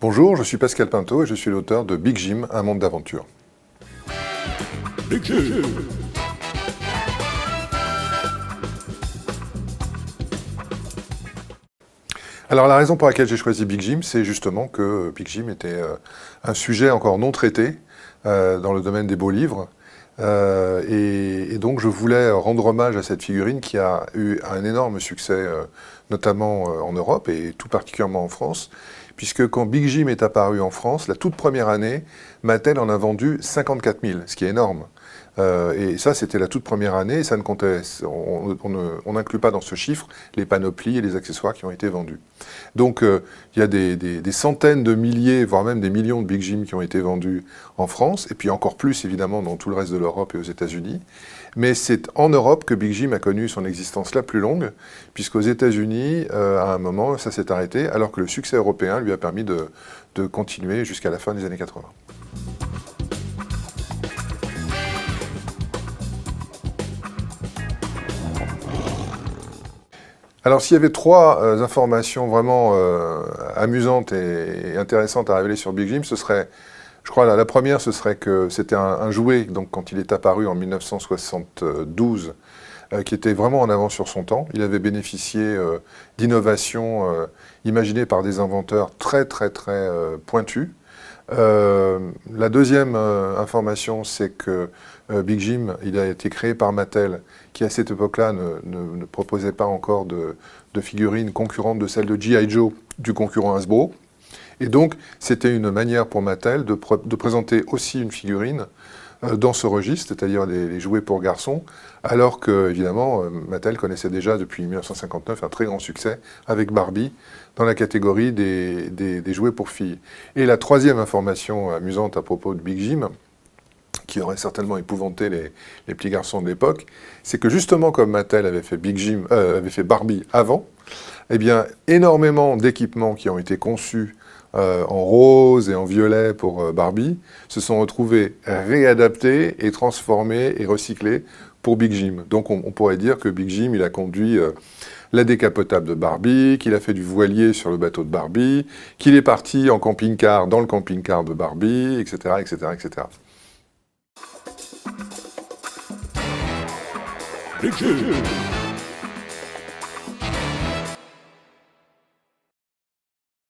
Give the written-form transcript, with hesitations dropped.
Bonjour, je suis Pascal Pinto et je suis l'auteur de Big Jim, un monde d'aventure. Alors la raison pour laquelle j'ai choisi Big Jim, c'est justement que Big Jim était un sujet encore non traité dans le domaine des beaux livres. Et donc je voulais rendre hommage à cette figurine qui a eu un énorme succès, notamment en Europe et tout particulièrement en France, puisque quand Big Jim est apparu en France, la toute première année, Mattel en a vendu 54 000, ce qui est énorme. Et ça, c'était la toute première année, et ça ne comptait, on n'inclut pas dans ce chiffre les panoplies et les accessoires qui ont été vendus. Donc, il y a des centaines de milliers, voire même des millions de Big Jim qui ont été vendus en France, et puis encore plus, évidemment, dans tout le reste de l'Europe et aux États-Unis. Mais c'est en Europe que Big Jim a connu son existence la plus longue, puisqu'aux États-Unis, à un moment, ça s'est arrêté, alors que le succès européen lui a permis de continuer jusqu'à la fin des années 80. Alors, s'il y avait trois informations vraiment amusantes et intéressantes à révéler sur Big Jim, ce serait, je crois, la première, ce serait que c'était un jouet, donc quand il est apparu en 1972, qui était vraiment en avance sur son temps. Il avait bénéficié d'innovations imaginées par des inventeurs très pointus. La deuxième information, c'est que Big Jim, il a été créé par Mattel, qui à cette époque-là ne proposait pas encore de figurines concurrentes de celles de G.I. Joe, du concurrent Hasbro. Et donc, c'était une manière pour Mattel de présenter aussi une figurine dans ce registre, c'est-à-dire les jouets pour garçons, alors que, évidemment, Mattel connaissait déjà depuis 1959 un très grand succès avec Barbie dans la catégorie des jouets pour filles. Et la troisième information amusante à propos de Big Jim, qui aurait certainement épouvanté les petits garçons de l'époque, c'est que justement comme Mattel avait fait avait fait Barbie avant, eh bien, énormément d'équipements qui ont été conçus en rose et en violet pour Barbie, se sont retrouvés réadaptés et transformés et recyclés pour Big Jim. Donc on pourrait dire que Big Jim, il a conduit la décapotable de Barbie, qu'il a fait du voilier sur le bateau de Barbie, qu'il est parti en camping-car dans le camping-car de Barbie, etc., etc., etc. Big Jim.